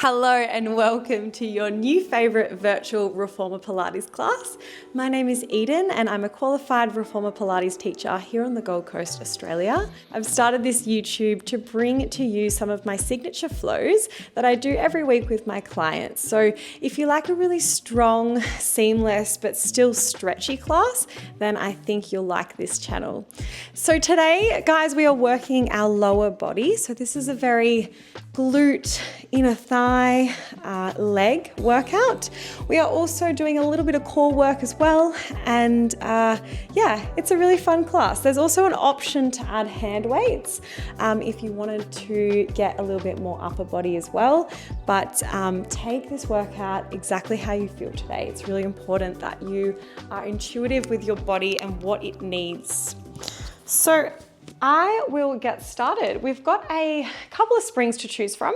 Hello and welcome to your new favourite virtual Reformer Pilates class. My name is Eden and I'm a qualified Reformer Pilates teacher here on the Gold Coast, Australia. I've started this YouTube to bring to you some of my signature flows that I do every week with my clients. So if you like a really strong, seamless, but still stretchy class, then I think you'll like this channel. So today, guys, we are working our lower body. So this is a very glute, inner thigh, leg workout. We are also doing a little bit of core work as well. And yeah, it's a really fun class. There's also an option to add hand weights if you wanted to get a little bit more upper body as well. But take this workout exactly how you feel today. It's really important that you are intuitive with your body and what it needs. So I will get started. We've got a couple of springs to choose from.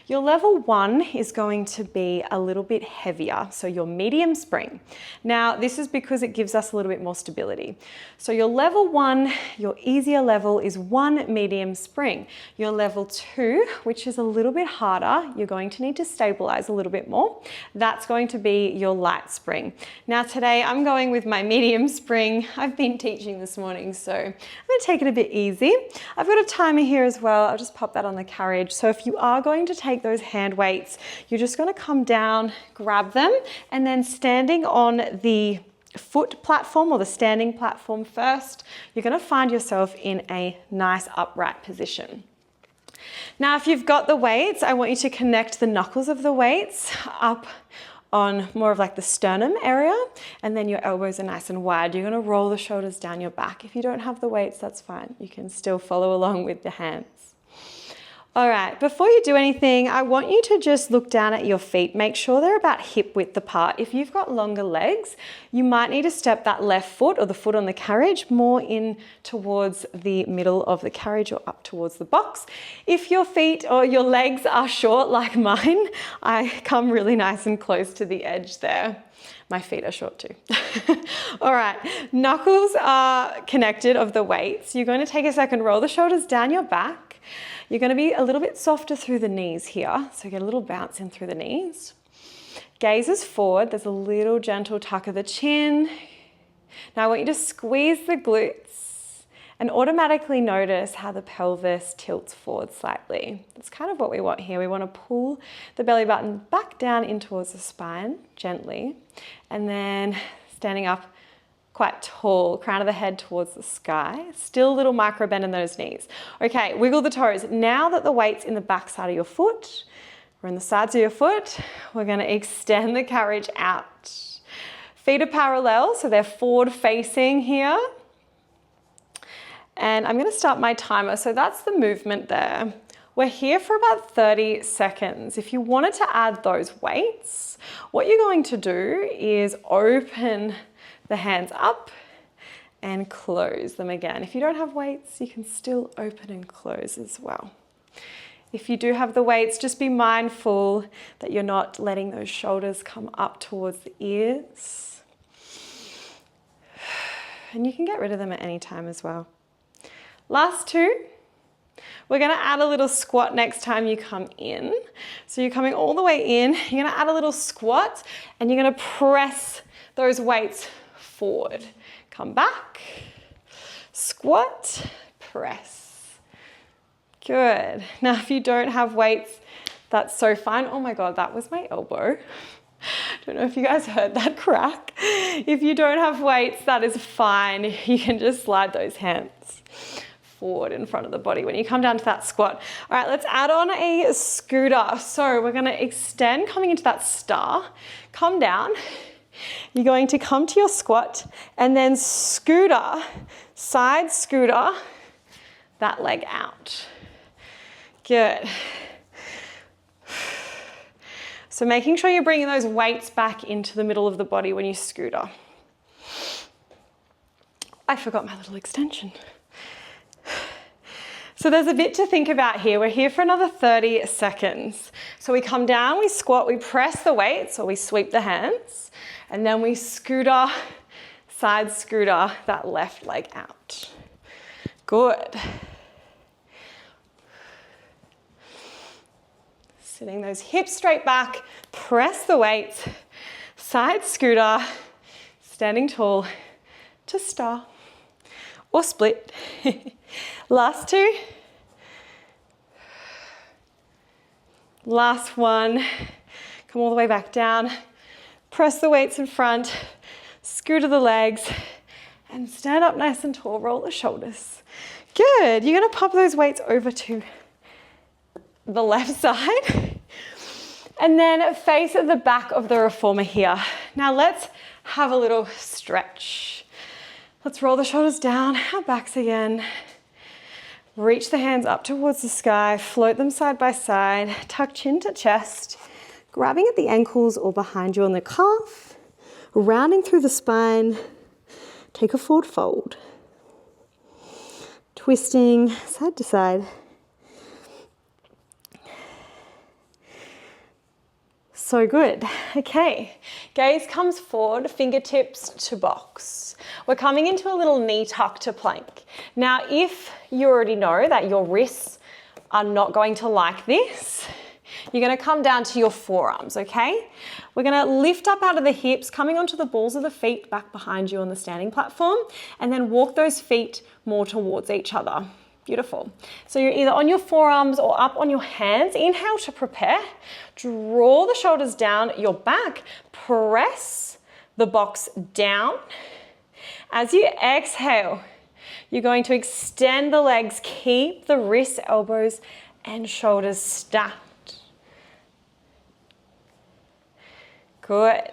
Your level 1 is going to be a little bit heavier, so your medium spring. Now, this is because it gives us a little bit more stability. So your level 1, your easier level is 1 medium spring. Your level 2, which is a little bit harder, you're going to need to stabilize a little bit more. That's going to be your light spring. Now today I'm going with my medium spring. I've been teaching this morning, so I'm going to take it a bit easy. I've got a timer here as well. I'll just pop that on the carriage. So if you are going to take those hand weights, you're just going to come down, grab them, and then standing on the foot platform or the standing platform first, you're going to find yourself in a nice upright position. Now, if you've got the weights, I want you to connect the knuckles of the weights up on more of like the sternum area, and then your elbows are nice and wide. You're going to roll the shoulders down your back. If you don't have the weights, that's fine. You can still follow along with the hands. All right, before you do anything, I want you to just look down at your feet. Make sure they're about hip width apart. If you've got longer legs, you might need to step that left foot or the foot on the carriage more in towards the middle of the carriage or up towards the box. If your feet or your legs are short like mine, I come really nice and close to the edge there. My feet are short too. All right, knuckles are connected of the weights. You're going to take a second, roll the shoulders down your back. You're going to be a little bit softer through the knees here. So get a little bounce in through the knees. Gaze is forward. There's a little gentle tuck of the chin. Now I want you to squeeze the glutes and automatically notice how the pelvis tilts forward slightly. That's kind of what we want here. We want to pull the belly button back down in towards the spine gently, and then standing up quite tall, crown of the head towards the sky. Still a little micro bend in those knees. Okay, wiggle the toes. Now that the weight's in the back side of your foot, or in the sides of your foot, we're going to extend the carriage out. Feet are parallel, so they're forward facing here. And I'm going to start my timer. So that's the movement there. We're here for about 30 seconds. If you wanted to add those weights, what you're going to do is open the hands up and close them again. If you don't have weights, you can still open and close as well. If you do have the weights, just be mindful that you're not letting those shoulders come up towards the ears. And you can get rid of them at any time as well. Last two. We're going to add a little squat next time you come in. So you're coming all the way in, you're going to add a little squat, and you're going to press those weights forward. Come back, squat, press. Good. Now, if you don't have weights, that's so fine. Oh my God, that was my elbow. Don't know if you guys heard that crack. If you don't have weights, that is fine. You can just slide those hands forward in front of the body when you come down to that squat. All right, let's add on a scooter. So we're going to extend coming into that star, come down. You're going to come to your squat and then scooter, side scooter, that leg out. Good. So making sure you're bringing those weights back into the middle of the body when you scooter. I forgot my little extension. So there's a bit to think about here. We're here for another 30 seconds. So we come down, we squat, we press the weights, or we sweep the hands, and then we scooter, side scooter that left leg out. Good. Sitting those hips straight back, press the weights, side scooter, standing tall to star or split. Last two. Last one. Come all the way back down. Press the weights in front, scooter the legs, and stand up nice and tall, roll the shoulders. Good, you're gonna pop those weights over to the left side and then face at the back of the reformer here. Now let's have a little stretch. Let's roll the shoulders down, our backs again. Reach the hands up towards the sky, float them side by side, tuck chin to chest, grabbing at the ankles or behind you on the calf, rounding through the spine, take a forward fold. Twisting side to side. So good. Okay, gaze comes forward, fingertips to box. We're coming into a little knee tuck to plank. Now, if you already know that your wrists are not going to like this, you're gonna come down to your forearms, okay? We're gonna lift up out of the hips, coming onto the balls of the feet back behind you on the standing platform, and then walk those feet more towards each other. Beautiful. So you're either on your forearms or up on your hands. Inhale to prepare. Draw the shoulders down, your back. Press the box down. As you exhale, you're going to extend the legs. Keep the wrists, elbows, and shoulders stacked. Good.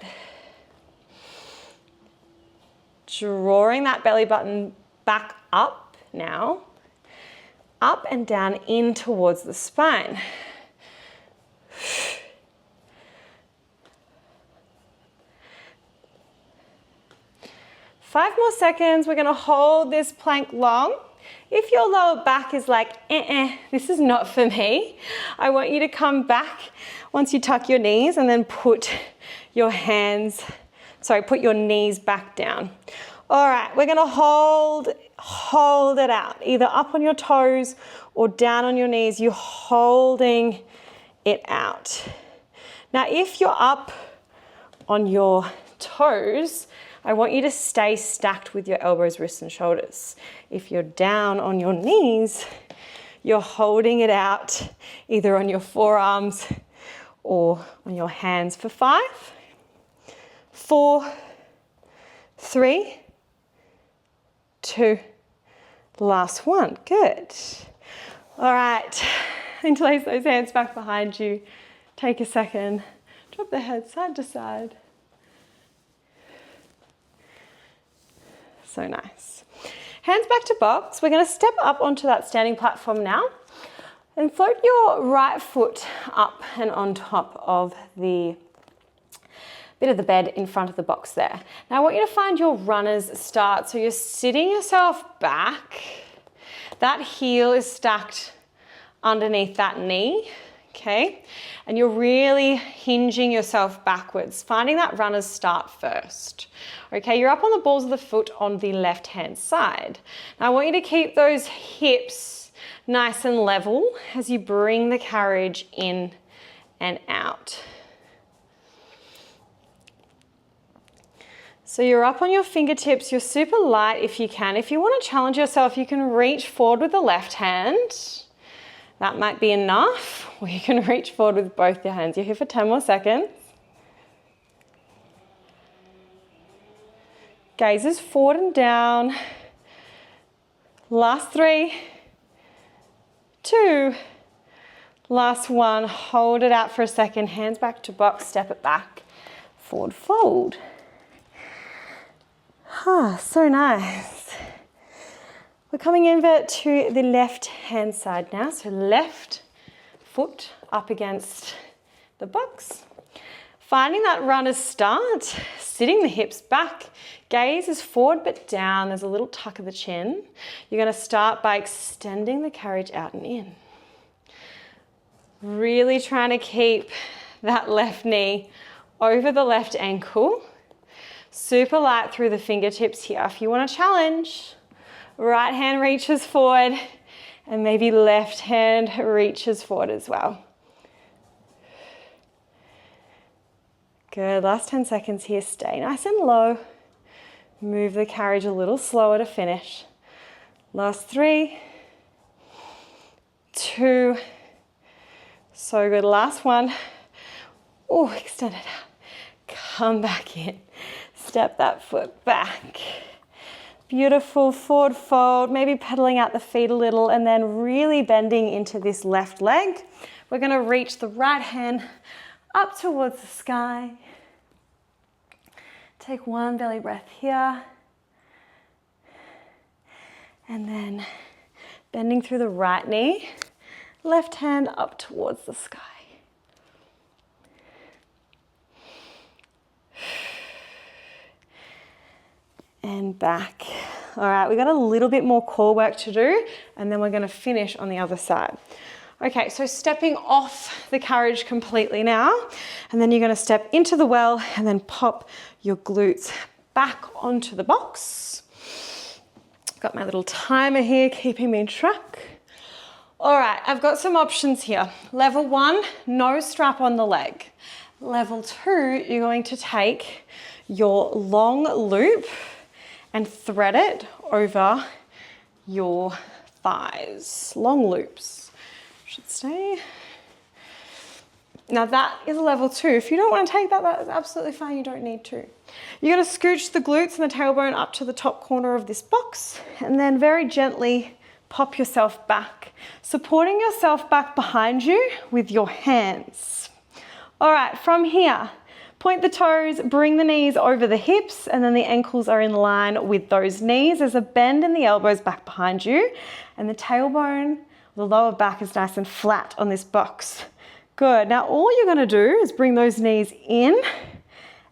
Drawing that belly button back up now. Up and down in towards the spine. 5 more seconds. We're gonna hold this plank long. If your lower back is like, this is not for me, I want you to come back once you tuck your knees and then put your knees back down. All right, we're gonna hold it out, either up on your toes or down on your knees. You're holding it out. Now, if you're up on your toes, I want you to stay stacked with your elbows, wrists, and shoulders. If you're down on your knees, you're holding it out either on your forearms or on your hands for 5, 4, 3, 2, last one. Good. All right, interlace those hands back behind you. Take a second, drop the head side to side. So nice. Hands back to box. We're going to step up onto that standing platform now and float your right foot up and on top of the bit of the bed in front of the box there. Now I want you to find your runner's start. So you're sitting yourself back. That heel is stacked underneath that knee, okay? And you're really hinging yourself backwards, finding that runner's start first. Okay, you're up on the balls of the foot on the left-hand side. Now I want you to keep those hips nice and level as you bring the carriage in and out. So you're up on your fingertips, you're super light if you can. If you want to challenge yourself, you can reach forward with the left hand. That might be enough, or you can reach forward with both your hands. You're here for 10 more seconds. Gazes forward and down. Last 3, 2, last 1. Hold it out for a second. Hands back to box, step it back. Forward fold. So nice. We're coming over to the left hand side now. So left foot up against the box. Finding that runner's start, sitting the hips back. Gaze is forward but down. There's a little tuck of the chin. You're going to start by extending the carriage out and in. Really trying to keep that left knee over the left ankle. Super light through the fingertips here. If you want to challenge, right hand reaches forward and maybe left hand reaches forward as well. Good, last 10 seconds here. Stay nice and low. Move the carriage a little slower to finish. Last 3, 2, so good. Last 1. Oh, extend it out. Come back in. Step that foot back. Beautiful, forward fold, maybe pedaling out the feet a little and then really bending into this left leg. We're gonna reach the right hand up towards the sky. Take one belly breath here. And then bending through the right knee, left hand up towards the sky. And back. All right, we got a little bit more core work to do, and then we're gonna finish on the other side. Okay, so stepping off the carriage completely now, and then you're gonna step into the well and then pop your glutes back onto the box. Got my little timer here, keeping me in track. All right, I've got some options here. Level 1, no strap on the leg. Level 2, you're going to take your long loop and thread it over your thighs. Long loops should stay. Now that is level 2. If you don't want to take that, that's absolutely fine. You don't need to. You're going to scooch the glutes and the tailbone up to the top corner of this box and then very gently pop yourself back, supporting yourself back behind you with your hands. All right, from here, point the toes, bring the knees over the hips, and then the ankles are in line with those knees. There's a bend in the elbows back behind you, and the tailbone, the lower back is nice and flat on this box. Good. Now all you're gonna do is bring those knees in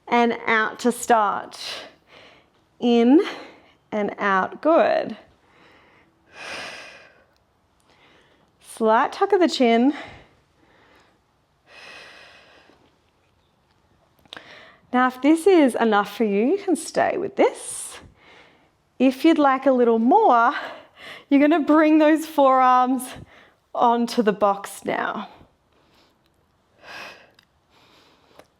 and out to start. In and out. Good. Slight tuck of the chin. Now, if this is enough for you, you can stay with this. If you'd like a little more, you're gonna bring those forearms onto the box now.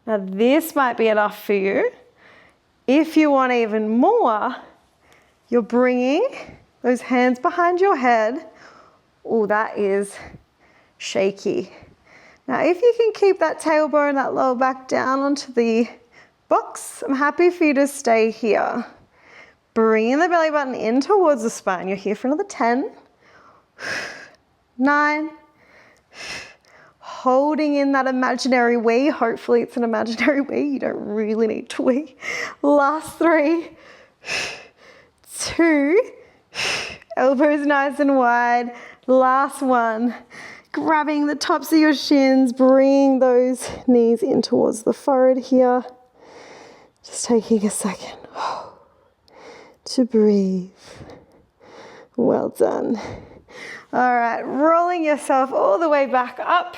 Now, this might be enough for you. If you want even more, you're bringing those hands behind your head. Oh, that is shaky. Now, if you can keep that tailbone, that lower back down onto the box, I'm happy for you to stay here. Bringing the belly button in towards the spine. You're here for another 10, 9, holding in that imaginary wee. Hopefully it's an imaginary wee. You don't really need to wee. Last 3, 2, elbows nice and wide. Last 1, grabbing the tops of your shins, bring those knees in towards the forehead here. Just taking a second to breathe. Well done. All right, rolling yourself all the way back up,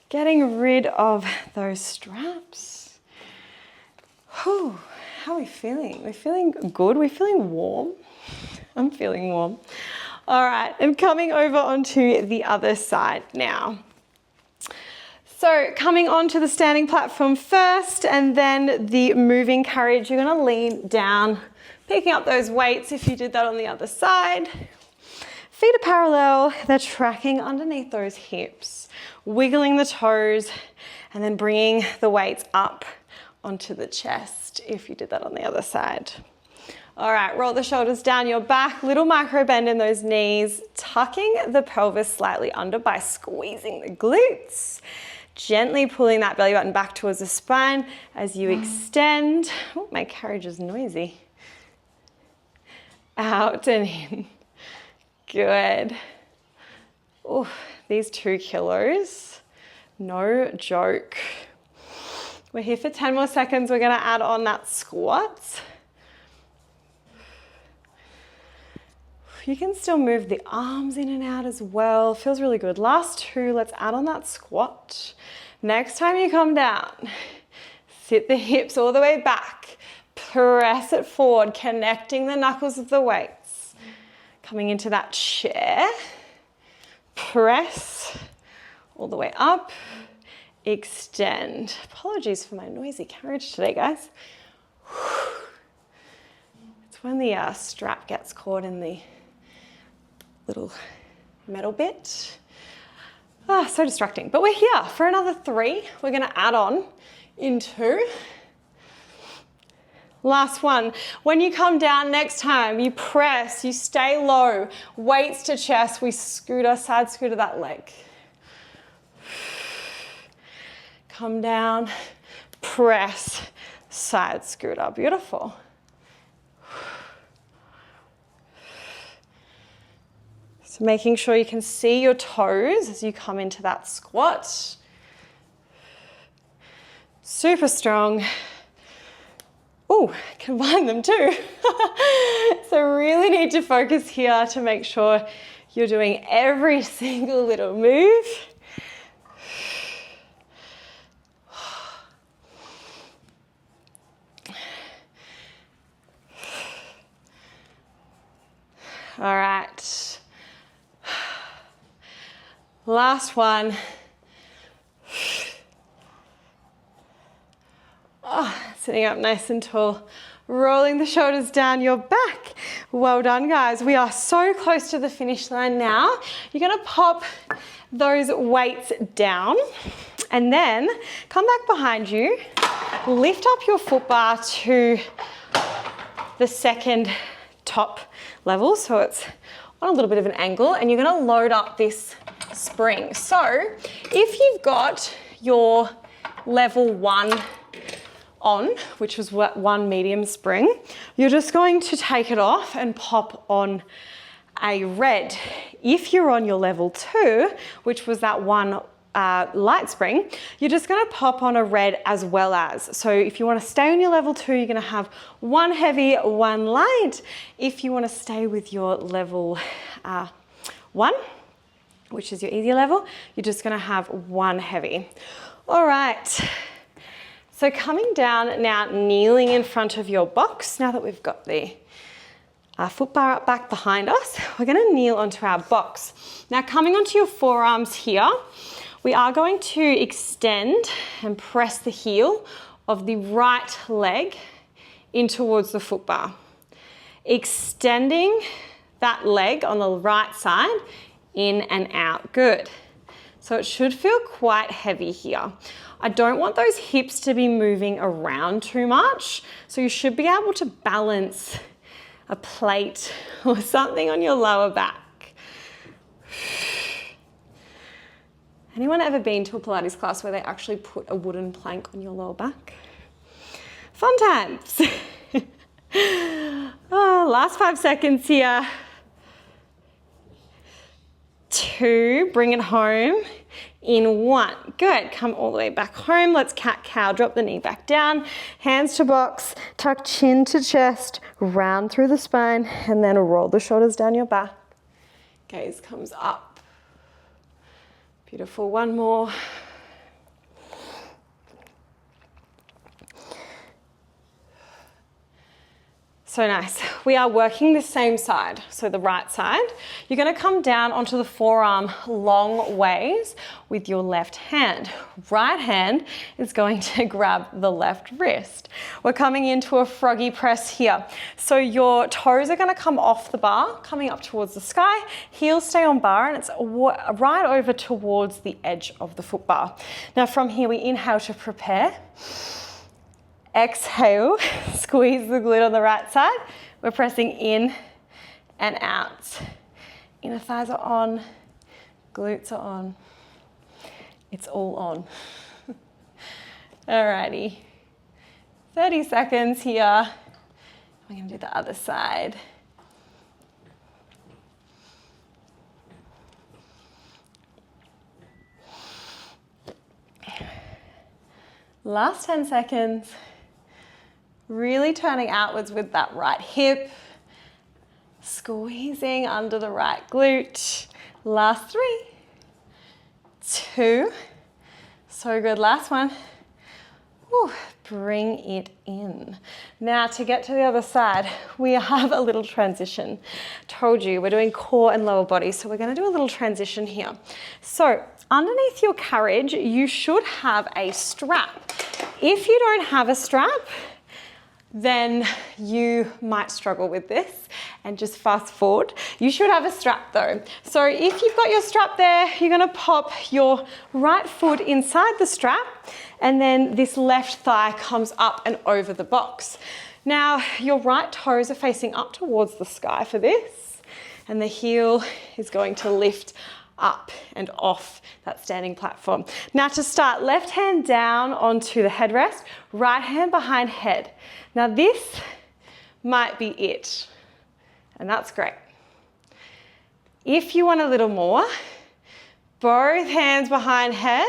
getting rid of those straps. Whew, how are we feeling? We're feeling good, we're feeling warm. I'm feeling warm. All right, I'm coming over onto the other side now. So coming onto the standing platform first and then the moving carriage, you're gonna lean down, picking up those weights if you did that on the other side. Feet are parallel, they're tracking underneath those hips, wiggling the toes and then bringing the weights up onto the chest if you did that on the other side. All right, roll the shoulders down your back, little micro bend in those knees, tucking the pelvis slightly under by squeezing the glutes. Gently pulling that belly button back towards the spine as you extend. Oh, my carriage is noisy. Out and in. Good. Oh, these 2 kilos, no joke. We're here for 10 more seconds. We're gonna add on that squat. You can still move the arms in and out as well. Feels really good. Last 2, let's add on that squat. Next time you come down, sit the hips all the way back. Press it forward, connecting the knuckles of the weights. Coming into that chair. Press all the way up. extend. Apologies for my noisy carriage today, guys. It's when the strap gets caught in the little metal bit. Ah, so distracting. But we're here for another 3. We're going to add on in 2. Last one. When you come down next time, you press, you stay low, weights to chest, we scooter, side scooter that leg. Come down, press, side scooter. Beautiful. So making sure you can see your toes as you come into that squat. Super strong. Oh, combine them too. So really need to focus here to make sure you're doing every single little move. All right. Last one. Oh, sitting up nice and tall, rolling the shoulders down your back. Well done, guys. We are so close to the finish line now. You're gonna pop those weights down and then come back behind you, lift up your foot bar to the second top level, so it's on a little bit of an angle, and you're gonna load up this spring. So if you've got your level 1 on, which was 1 medium spring, you're just going to take it off and pop on a red. If you're on your level 2, which was that 1 light spring, you're just going to pop on a red as well as. So if you want to stay on your level 2, you're going to have 1 heavy, 1 light. If you want to stay with your level 1, which is your easier level, you're just going to have 1 heavy. All right. So coming down now, kneeling in front of your box. Now that we've got the foot bar up back behind us, we're going to kneel onto our box. Now coming onto your forearms here, we are going to extend and press the heel of the right leg in towards the foot bar. Extending that leg on the right side in and out. Good. So it should feel quite heavy here. I don't want those hips to be moving around too much. So you should be able to balance a plate or something on your lower back. Anyone ever been to a Pilates class where they actually put a wooden plank on your lower back? Fun times. Oh, last 5 seconds here. 2, bring it home in 1. Good, come all the way back home. Let's cat-cow, drop the knee back down, hands to box, tuck chin to chest, round through the spine, and then roll the shoulders down your back. Gaze comes up. Beautiful, 1 more. So nice. We are working the same side, so the right side. You're going to come down onto the forearm long ways with your left hand. Right hand is going to grab the left wrist. We're coming into a froggy press here. So your toes are going to come off the bar, coming up towards the sky. Heels stay on bar, and it's right over towards the edge of the foot bar. Now from here, we inhale to prepare. Exhale, squeeze the glute on the right side. We're pressing in and out. Inner thighs are on, glutes are on. It's all on. Alrighty, 30 seconds here. We're gonna do the other side. Last 10 seconds. Really turning outwards with that right hip. Squeezing under the right glute. Last 3, 2. So good, last one. Whew, bring it in. Now to get to the other side, we have a little transition. Told you, we're doing core and lower body, so we're gonna do a little transition here. So underneath your carriage, you should have a strap. If you don't have a strap, then you might struggle with this and just fast forward. You should have a strap though. So if you've got your strap there, you're gonna pop your right foot inside the strap and then this left thigh comes up and over the box. Now your right toes are facing up towards the sky for this and the heel is going to lift up and off that standing platform. Now to start, left hand down onto the headrest, right hand behind head. Now this might be it, and that's great. If you want a little more, both hands behind head,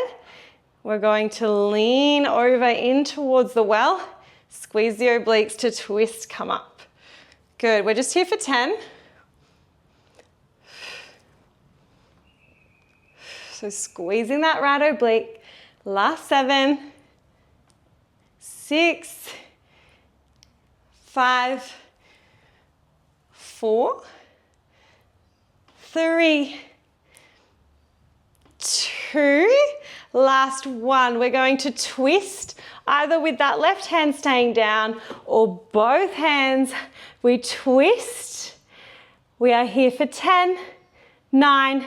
we're going to lean over in towards the well, squeeze the obliques to twist, come up. Good, we're just here for 10. So squeezing that right oblique. Last 7, 6, 5, 4, 3, 2, last 1. We're going to twist either with that left hand staying down or both hands. We twist. We are here for 10, 9,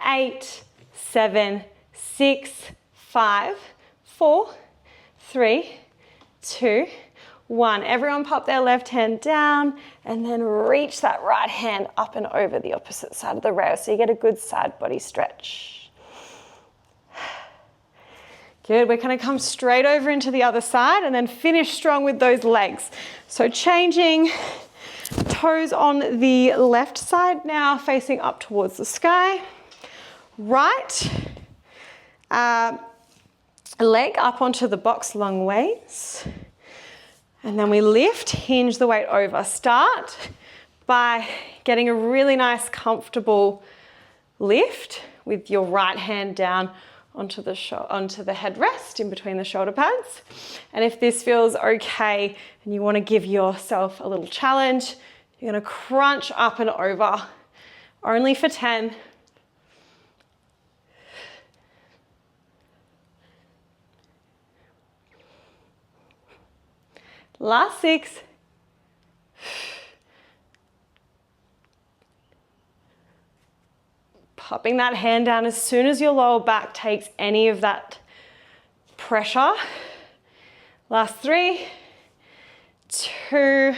8, 7, 6, 5, 4, 3, 2, 1. Everyone pop their left hand down and then reach that right hand up and over the opposite side of the rail so you get a good side body stretch. Good, we're gonna come straight over into the other side and then finish strong with those legs. So changing, toes on the left side now facing up towards the sky. Right leg up onto the box long ways. And then we lift, hinge the weight over. Start by getting a really nice, comfortable lift with your right hand down onto the headrest in between the shoulder pads. And if this feels okay and you want to give yourself a little challenge, you're going to crunch up and over, only for 10. Last 6. Popping that hand down as soon as your lower back takes any of that pressure. Last 3, 2,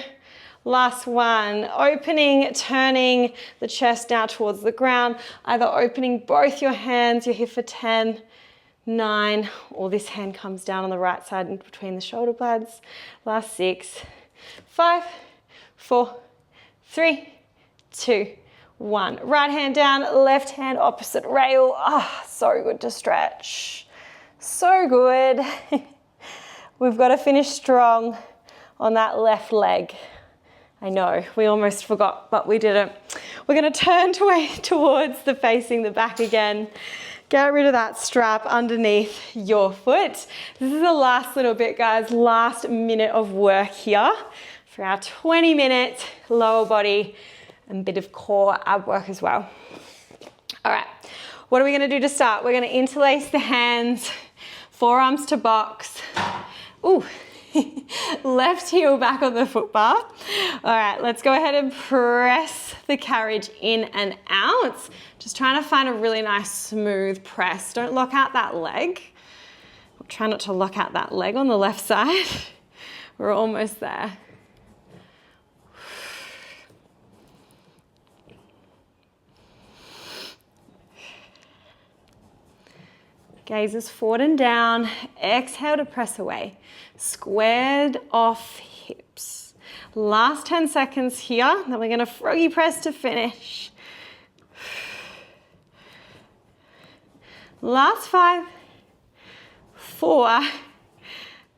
last 1. Opening, turning the chest now towards the ground, either opening both your hands, you're here for 10, 9, or this hand comes down on the right side in between the shoulder pads. Last 6, 5, 4, 3, 2, 1. Right hand down, left hand opposite rail. Ah, so good to stretch. So good. We've got to finish strong on that left leg. I know, we almost forgot, but we didn't. We're going to turn towards the facing the back again. Get rid of that strap underneath your foot. This is the last little bit, guys. Last minute of work here for our 20 minute lower body and bit of core ab work as well. All right, what are we going to do to start? We're going to interlace the hands, forearms to box. Ooh. Left heel back on the foot bar. All right, let's go ahead and press the carriage in and out. Just trying to find a really nice smooth press. Don't lock out that leg. Try not to lock out that leg on the left side. We're almost there. Gazes forward and down. Exhale to press away. Squared off hips. Last 10 seconds here. Then we're going to froggy press to finish. Last 5, 4,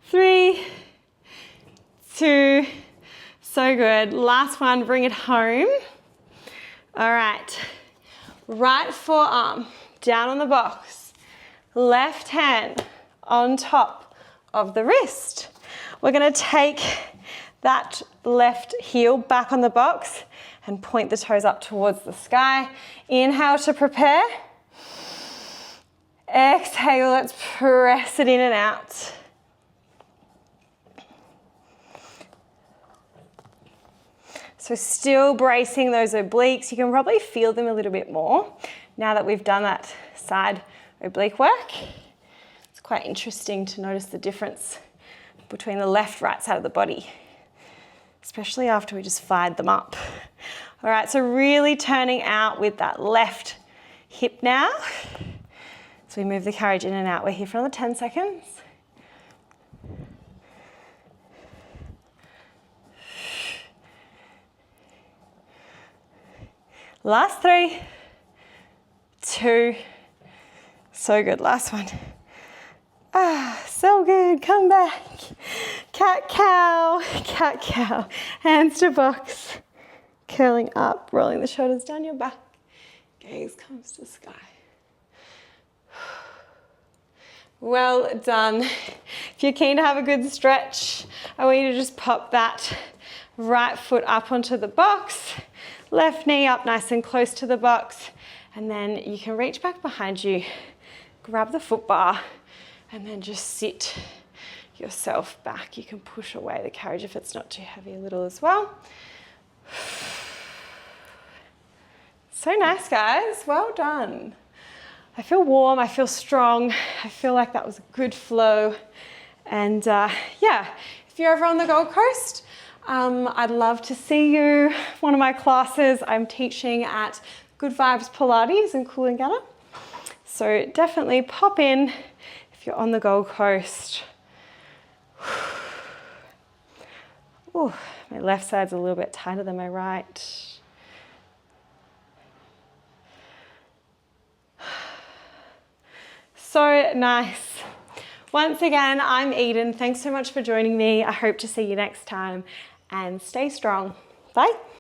3, 2. So good. Last one. Bring it home. All right. Right forearm down on the box. Left hand on top of the wrist. We're gonna take that left heel back on the box and point the toes up towards the sky. Inhale to prepare. Exhale, let's press it in and out. So still bracing those obliques. You can probably feel them a little bit more now that we've done that side oblique work. It's quite interesting to notice the difference between the left, right side of the body, especially after we just fired them up. All right, so really turning out with that left hip now. So we move the carriage in and out. We're here for another 10 seconds. Last 3, 2, so good, last one. So good, come back. Cat cow, hands to box. Curling up, rolling the shoulders down your back. Gaze comes to sky. Well done. If you're keen to have a good stretch, I want you to just pop that right foot up onto the box. Left knee up nice and close to the box, and then you can reach back behind you, grab the foot bar, and then just sit yourself back. You can push away the carriage if it's not too heavy a little as well. So nice, guys, well done. I feel warm, I feel strong, I feel like that was a good flow. And yeah, if you're ever on the Gold Coast, I'd love to see you. One of my classes I'm teaching at Good Vibes Pilates in Coolangatta. So definitely pop in if you're on the Gold Coast. Ooh, my left side's a little bit tighter than my right. So nice. Once again, I'm Eden. Thanks so much for joining me. I hope to see you next time, and stay strong. Bye.